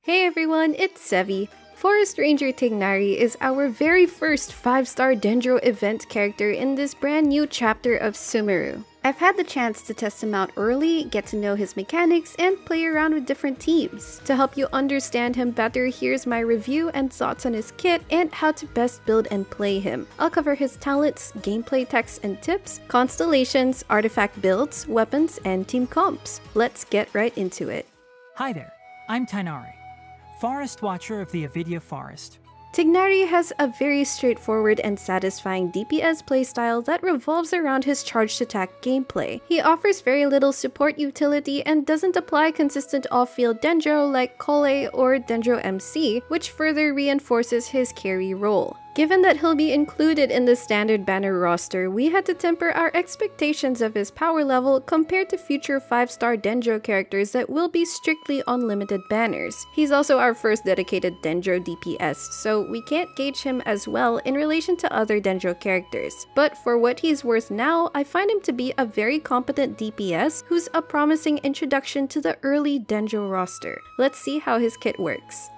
Hey everyone, it's Sevi. Forest Ranger Tighnari is our very first 5-star Dendro event character in this brand new chapter of Sumeru. I've had the chance to test him out early, get to know his mechanics, and play around with different teams. To help you understand him better, here's my review and thoughts on his kit and how to best build and play him. I'll cover his talents, gameplay techs and tips, constellations, artifact builds, weapons, and team comps. Let's get right into it. Hi there, I'm Tighnari, Forest Watcher of the Avidya Forest. Tighnari has a very straightforward and satisfying DPS playstyle that revolves around his charged attack gameplay. He offers very little support utility and doesn't apply consistent off-field Dendro like Collei or Dendro MC, which further reinforces his carry role. Given that he'll be included in the standard banner roster, we had to temper our expectations of his power level compared to future 5-star Dendro characters that will be strictly on limited banners. He's also our first dedicated Dendro DPS, so we can't gauge him as well in relation to other Dendro characters. But for what he's worth now, I find him to be a very competent DPS who's a promising introduction to the early Dendro roster. Let's see how his kit works.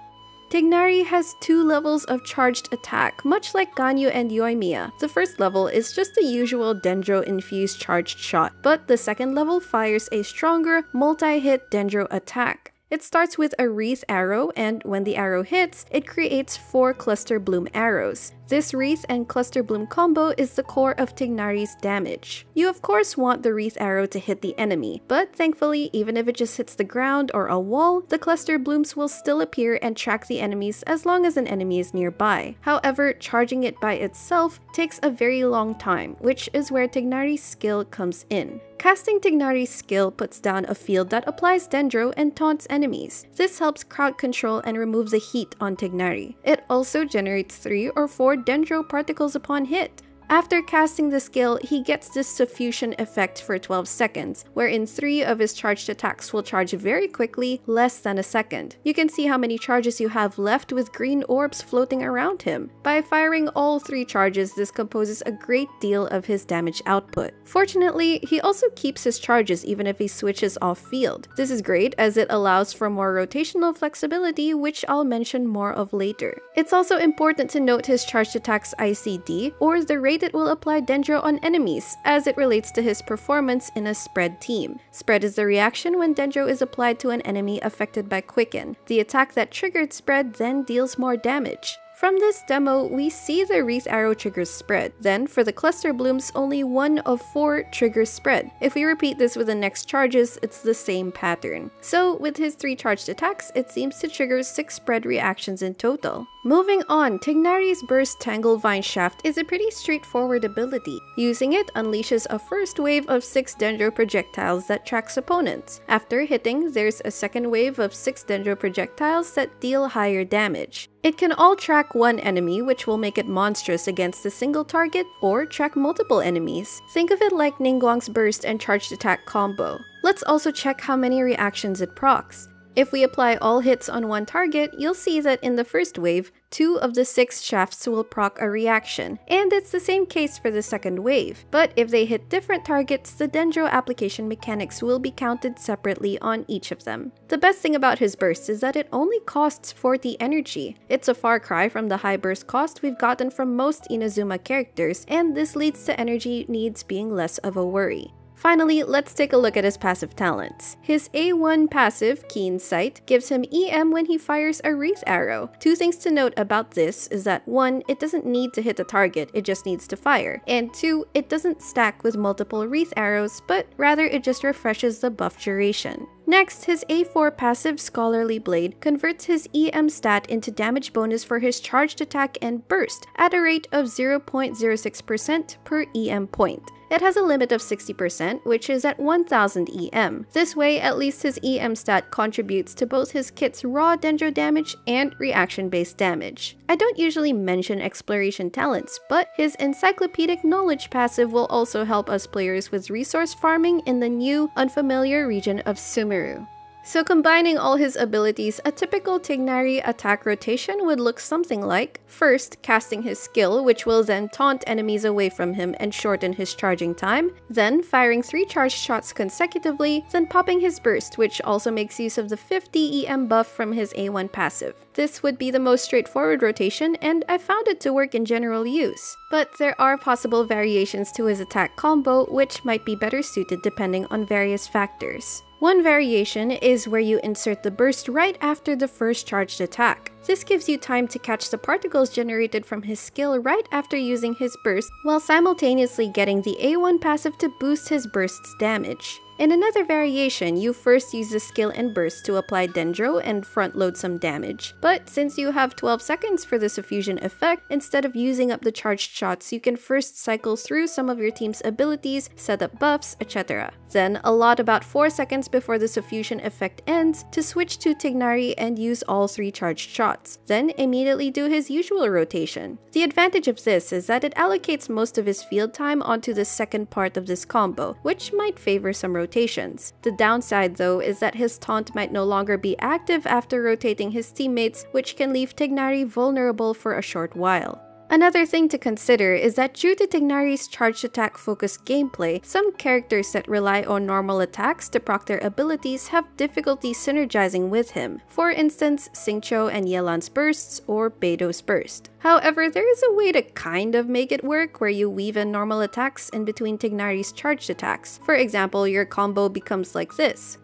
Tighnari has 2 levels of charged attack, much like Ganyu and Yoimiya. The first level is just the usual Dendro-infused charged shot, but the second level fires a stronger, multi-hit Dendro attack. It starts with a wreath arrow, and when the arrow hits, it creates 4 cluster bloom arrows. This wreath and cluster bloom combo is the core of Tighnari's damage. You of course want the wreath arrow to hit the enemy, but thankfully even if it just hits the ground or a wall, the cluster blooms will still appear and track the enemies as long as an enemy is nearby. However, charging it by itself takes a very long time, which is where Tighnari's skill comes in. Casting Tighnari's skill puts down a field that applies Dendro and taunts enemies. This helps crowd control and remove the heat on Tighnari. It also generates 3 or 4 Dendro particles upon hit. After casting the skill, he gets this suffusion effect for 12 seconds, wherein 3 of his charged attacks will charge very quickly, less than a second. You can see how many charges you have left with green orbs floating around him. By firing all 3 charges, this composes a great deal of his damage output. Fortunately, he also keeps his charges even if he switches off-field. This is great as it allows for more rotational flexibility, which I'll mention more of later. It's also important to note his charged attacks ICD, or the rate it will apply Dendro on enemies, as it relates to his performance in a spread team. Spread is the reaction when Dendro is applied to an enemy affected by Quicken. The attack that triggered spread then deals more damage. From this demo, we see the wreath arrow triggers spread. Then, for the cluster blooms, only 1 of 4 triggers spread. If we repeat this with the next charges, it's the same pattern. So, with his 3 charged attacks, it seems to trigger 6 spread reactions in total. Moving on, Tighnari's Burst Tanglevine Shaft is a pretty straightforward ability. Using it unleashes a first wave of 6 Dendro projectiles that tracks opponents. After hitting, there's a second wave of 6 Dendro projectiles that deal higher damage. It can all track one enemy, which will make it monstrous against a single target, or track multiple enemies. Think of it like Ningguang's burst and charged attack combo. Let's also check how many reactions it procs. If we apply all hits on one target, you'll see that in the first wave, 2 of the 6 shafts will proc a reaction, and it's the same case for the second wave. But if they hit different targets, the Dendro application mechanics will be counted separately on each of them. The best thing about his burst is that it only costs 40 energy. It's a far cry from the high burst cost we've gotten from most Inazuma characters, and this leads to energy needs being less of a worry. Finally, let's take a look at his passive talents. His A1 passive, Keen Sight, gives him EM when he fires a wreath arrow. 2 things to note about this is that 1, it doesn't need to hit a target, it just needs to fire. And 2, it doesn't stack with multiple wreath arrows, but rather it just refreshes the buff duration. Next, his A4 passive Scholarly Blade converts his EM stat into damage bonus for his charged attack and burst at a rate of 0.06% per EM point. It has a limit of 60%, which is at 1000 EM. This way, at least his EM stat contributes to both his kit's raw Dendro damage and reaction-based damage. I don't usually mention exploration talents, but his Encyclopedic Knowledge passive will also help us players with resource farming in the new, unfamiliar region of Sumeru. So combining all his abilities, a typical Tighnari attack rotation would look something like: first, casting his skill, which will then taunt enemies away from him and shorten his charging time, then firing 3 charged shots consecutively, then popping his burst, which also makes use of the 50 EM buff from his A1 passive. This would be the most straightforward rotation, and I found it to work in general use. But there are possible variations to his attack combo, which might be better suited depending on various factors. One variation is where you insert the burst right after the first charged attack. This gives you time to catch the particles generated from his skill right after using his burst, while simultaneously getting the A1 passive to boost his burst's damage. In another variation, you first use the skill and burst to apply Dendro and front-load some damage. But since you have 12 seconds for the suffusion effect, instead of using up the charged shots, you can first cycle through some of your team's abilities, set up buffs, etc. Then allot about 4 seconds before the suffusion effect ends to switch to Tighnari and use all 3 charged shots. Then immediately do his usual rotation. The advantage of this is that it allocates most of his field time onto the second part of this combo, which might favor some rotations. The downside though is that his taunt might no longer be active after rotating his teammates, which can leave Tighnari vulnerable for a short while. Another thing to consider is that due to Tighnari's charged attack focused gameplay, some characters that rely on normal attacks to proc their abilities have difficulty synergizing with him. For instance, Xingqiu and Yelan's bursts or Beidou's burst. However, there is a way to kind of make it work where you weave in normal attacks in between Tighnari's charged attacks. For example, your combo becomes like this.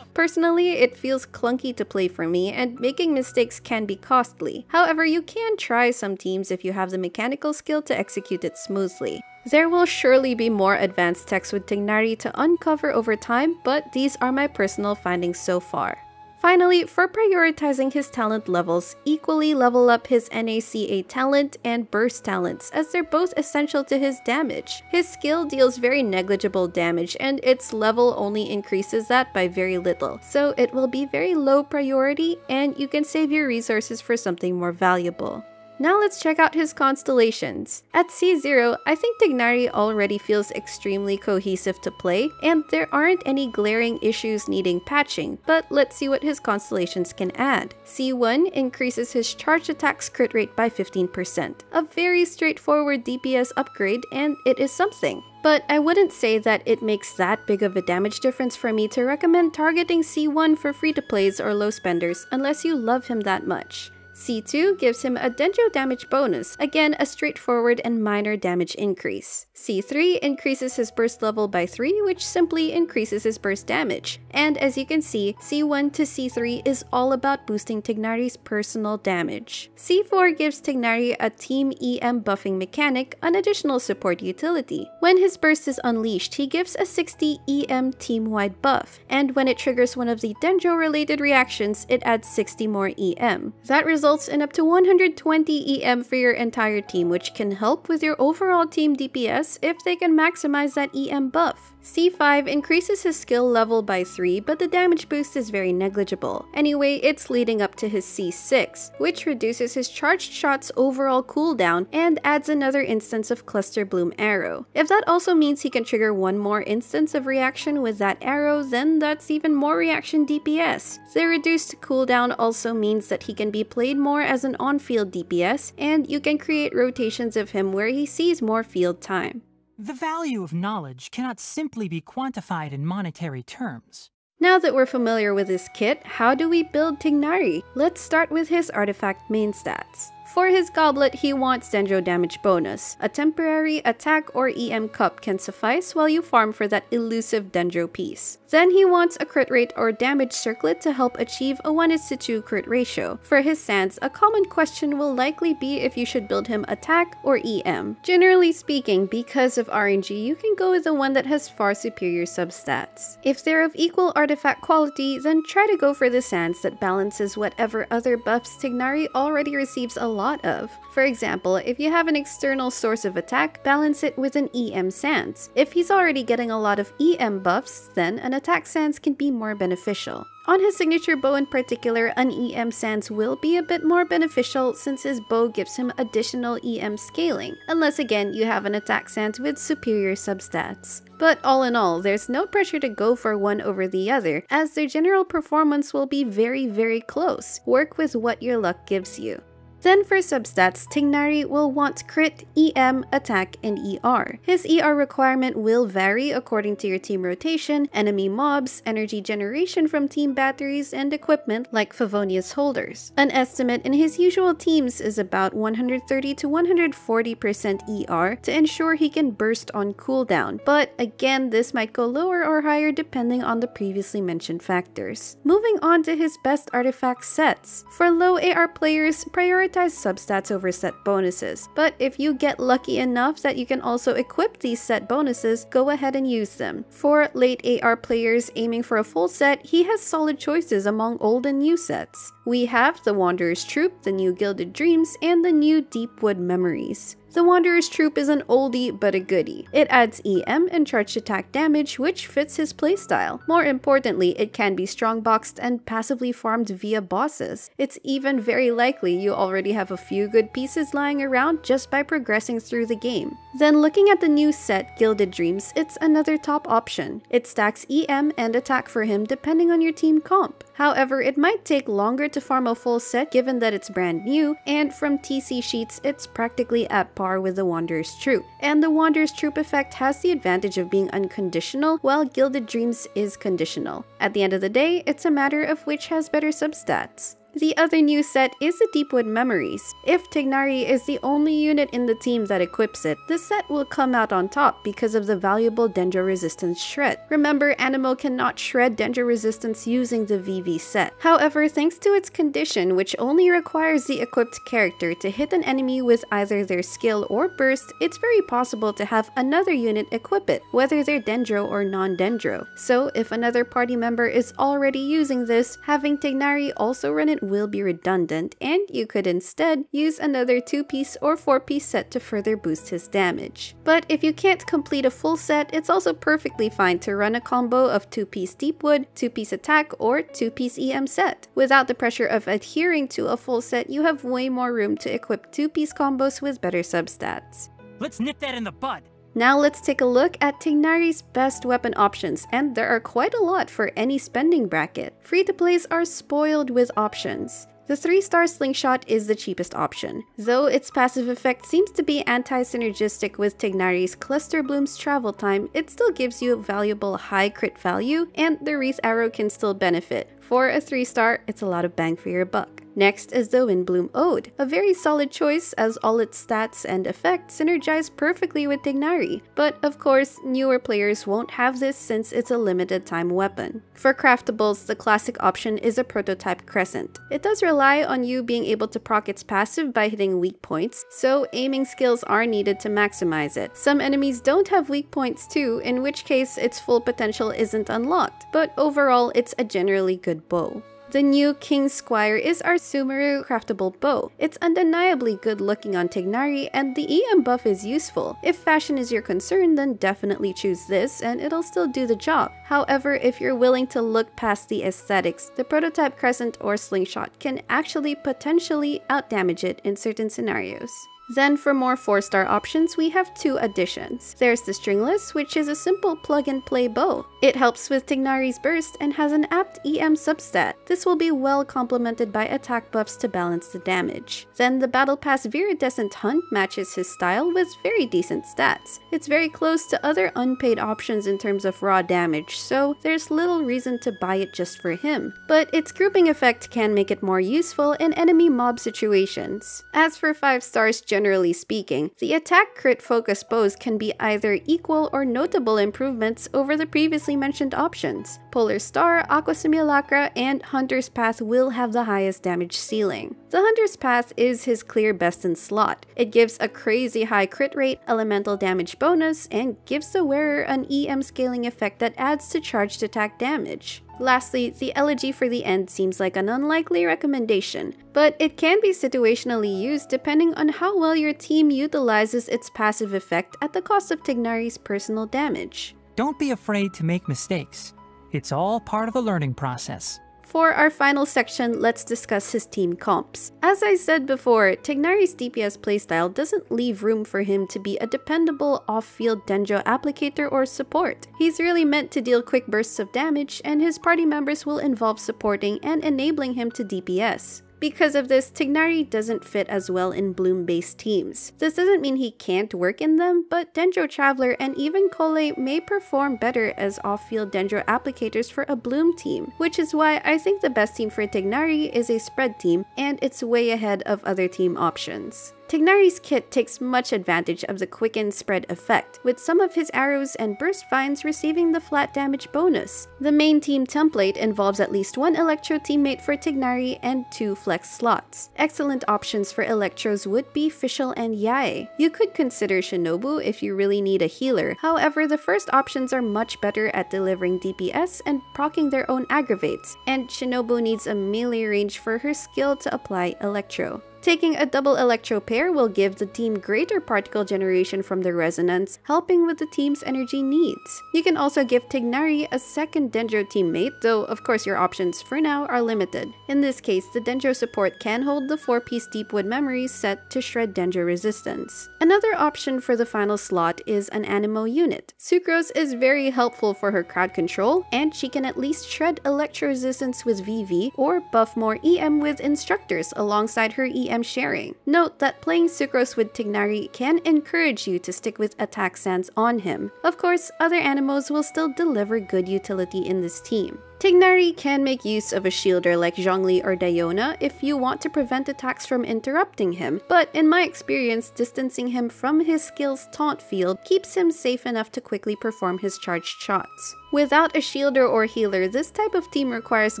Personally, it feels clunky to play for me, and making mistakes can be costly. However, you can try some teams if you have the mechanical skill to execute it smoothly. There will surely be more advanced techs with Tighnari to uncover over time, but these are my personal findings so far. Finally, for prioritizing his talent levels, equally level up his NACA talent and burst talents, as they're both essential to his damage. His skill deals very negligible damage, and its level only increases that by very little, so it will be very low priority, and you can save your resources for something more valuable. Now let's check out his constellations. At C0, I think Tighnari already feels extremely cohesive to play, and there aren't any glaring issues needing patching, but let's see what his constellations can add. C1 increases his charged attacks crit rate by 15%. A very straightforward DPS upgrade, and it is something. But I wouldn't say that it makes that big of a damage difference for me to recommend targeting C1 for free-to-plays or low spenders unless you love him that much. C2 gives him a Dendro damage bonus, again a straightforward and minor damage increase. C3 increases his burst level by 3, which simply increases his burst damage. And as you can see, C1 to C3 is all about boosting Tighnari's personal damage. C4 gives Tighnari a team EM buffing mechanic, an additional support utility. When his burst is unleashed, he gives a 60 EM team-wide buff, and when it triggers one of the Dendro-related reactions, it adds 60 more EM. That results in up to 120 EM for your entire team, which can help with your overall team DPS if they can maximize that EM buff. C5 increases his skill level by 3, but the damage boost is very negligible. Anyway, it's leading up to his C6, which reduces his charged shots overall cooldown and adds another instance of Cluster Bloom Arrow. If that also means he can trigger one more instance of reaction with that arrow, then that's even more reaction DPS. The reduced cooldown also means that he can be played more as an on-field DPS, and you can create rotations of him where he sees more field time. The value of knowledge cannot simply be quantified in monetary terms. Now that we're familiar with his kit, how do we build Tighnari? Let's start with his artifact main stats. For his goblet, he wants Dendro damage bonus. A temporary attack or EM cup can suffice while you farm for that elusive Dendro piece. Then he wants a crit rate or damage circlet to help achieve a 1:2 crit ratio. For his sands, a common question will likely be if you should build him attack or EM. Generally speaking, because of RNG, you can go with the one that has far superior substats. If they're of equal artifact quality, then try to go for the sands that balances whatever other buffs Tighnari already receives a lot of. For example, if you have an external source of attack, balance it with an EM Sands. If he's already getting a lot of EM buffs, then an attack Sands can be more beneficial. On his signature bow in particular, an EM Sands will be a bit more beneficial since his bow gives him additional EM scaling, unless again you have an attack Sands with superior substats. But all in all, there's no pressure to go for one over the other, as their general performance will be very close. Work with what your luck gives you. Then for substats, Tighnari will want crit, EM, attack, and ER. His ER requirement will vary according to your team rotation, enemy mobs, energy generation from team batteries, and equipment like Favonius holders. An estimate in his usual teams is about 130 to 140% ER to ensure he can burst on cooldown, but again, this might go lower or higher depending on the previously mentioned factors. Moving on to his best artifact sets. For low AR players, prioritize substats over set bonuses, but if you get lucky enough that you can also equip these set bonuses, go ahead and use them. For late AR players aiming for a full set, he has solid choices among old and new sets. We have the Wanderer's Troupe, the new Gilded Dreams, and the new Deepwood Memories. The Wanderer's Troupe is an oldie but a goodie. It adds EM and charged attack damage, which fits his playstyle. More importantly, it can be strongboxed and passively farmed via bosses. It's even very likely you already have a few good pieces lying around just by progressing through the game. Then looking at the new set, Gilded Dreams, it's another top option. It stacks EM and attack for him depending on your team comp. However, it might take longer to farm a full set given that it's brand new, and from TC sheets, it's practically at par with the Wanderer's Troupe. And the Wanderer's Troupe effect has the advantage of being unconditional, while Gilded Dreams is conditional. At the end of the day, it's a matter of which has better substats. The other new set is the Deepwood Memories. If Tighnari is the only unit in the team that equips it, the set will come out on top because of the valuable Dendro resistance shred. Remember, Animo cannot shred Dendro resistance using the VV set. However, thanks to its condition, which only requires the equipped character to hit an enemy with either their skill or burst, it's very possible to have another unit equip it, whether they're Dendro or non-Dendro. So if another party member is already using this, having Tighnari also run it will be redundant, and you could instead use another 2-piece or 4-piece set to further boost his damage. But if you can't complete a full set, it's also perfectly fine to run a combo of 2-piece Deepwood, 2-piece attack, or 2-piece EM set. Without the pressure of adhering to a full set, you have way more room to equip 2-piece combos with better substats. Let's nip that in the bud. Now let's take a look at Tighnari's best weapon options, and there are quite a lot for any spending bracket. Free-to-plays are spoiled with options. The 3-star Slingshot is the cheapest option. Though its passive effect seems to be anti-synergistic with Tighnari's Cluster Bloom's travel time, it still gives you valuable high crit value, and the Wreath Arrow can still benefit. For a 3-star, it's a lot of bang for your buck. Next is the Windbloom Ode, a very solid choice as all its stats and effects synergize perfectly with Tighnari, but of course, newer players won't have this since it's a limited time weapon. For craftables, the classic option is a Prototype Crescent. It does rely on you being able to proc its passive by hitting weak points, so aiming skills are needed to maximize it. Some enemies don't have weak points too, in which case its full potential isn't unlocked, but overall it's a generally good bow. The new King's Squire is our Sumeru craftable bow. It's undeniably good looking on Tighnari, and the EM buff is useful. If fashion is your concern, then definitely choose this and it'll still do the job. However, if you're willing to look past the aesthetics, the Prototype Crescent or Slingshot can actually potentially outdamage it in certain scenarios. Then for more 4-star options, we have 2 additions. There's the Stringless, which is a simple plug-and-play bow. It helps with Tighnari's burst and has an apt EM substat. This will be well complemented by attack buffs to balance the damage. Then the Battle Pass Viridescent Hunt matches his style with very decent stats. It's very close to other unpaid options in terms of raw damage, so there's little reason to buy it just for him. But its grouping effect can make it more useful in enemy mob situations. As for 5 stars, generally speaking, the attack crit focus bows can be either equal or notable improvements over the previously mentioned options. Polar Star, Aqua Simulacra, and Hunter's Path will have the highest damage ceiling. The Hunter's Path is his clear best in slot. It gives a crazy high crit rate, elemental damage bonus, and gives the wearer an EM scaling effect that adds to charged attack damage. Lastly, the Elegy for the End seems like an unlikely recommendation, but it can be situationally used depending on how well your team utilizes its passive effect at the cost of Tighnari's personal damage. Don't be afraid to make mistakes. It's all part of the learning process. For our final section, let's discuss his team comps. As I said before, Tighnari's DPS playstyle doesn't leave room for him to be a dependable off-field Dendro applicator or support. He's really meant to deal quick bursts of damage, and his party members will involve supporting and enabling him to DPS. Because of this, Tighnari doesn't fit as well in Bloom-based teams. This doesn't mean he can't work in them, but Dendro Traveler and even Collei may perform better as off-field Dendro applicators for a Bloom team, which is why I think the best team for Tighnari is a spread team, and it's way ahead of other team options. Tighnari's kit takes much advantage of the quicken spread effect, with some of his arrows and burst vines receiving the flat damage bonus. The main team template involves at least one Electro teammate for Tighnari and 2 flex slots. Excellent options for Electros would be Fischl and Yae. You could consider Shinobu if you really need a healer, however the first options are much better at delivering DPS and proccing their own aggravates, and Shinobu needs a melee range for her skill to apply Electro. Taking a double Electro pair will give the team greater particle generation from the resonance, helping with the team's energy needs. You can also give Tighnari a second Dendro teammate, though of course your options for now are limited. In this case, the Dendro support can hold the 4-piece Deepwood memory set to shred Dendro resistance. Another option for the final slot is an Anemo unit. Sucrose is very helpful for her crowd control, and she can at least shred Electro resistance with VV or buff more EM with instructors alongside her EM sharing. Note that playing Sucrose with Tighnari can encourage you to stick with attack stance on him. Of course, other Anemos will still deliver good utility in this team. Tighnari can make use of a shielder like Zhongli or Diona if you want to prevent attacks from interrupting him, but in my experience, distancing him from his skill's taunt field keeps him safe enough to quickly perform his charged shots. Without a shielder or healer, this type of team requires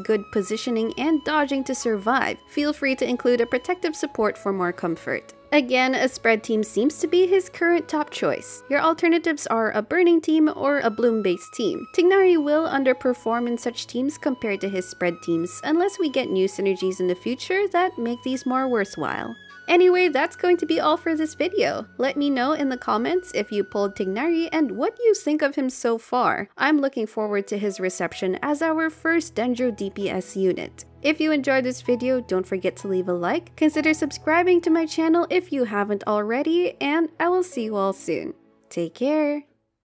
good positioning and dodging to survive. Feel free to include a protective support for more comfort. Again, a spread team seems to be his current top choice. Your alternatives are a burning team or a bloom-based team. Tighnari will underperform in such teams compared to his spread teams, unless we get new synergies in the future that make these more worthwhile. Anyway, that's going to be all for this video. Let me know in the comments if you pulled Tighnari and what you think of him so far. I'm looking forward to his reception as our first Dendro DPS unit. If you enjoyed this video, don't forget to leave a like, consider subscribing to my channel if you haven't already, and I will see you all soon. Take care!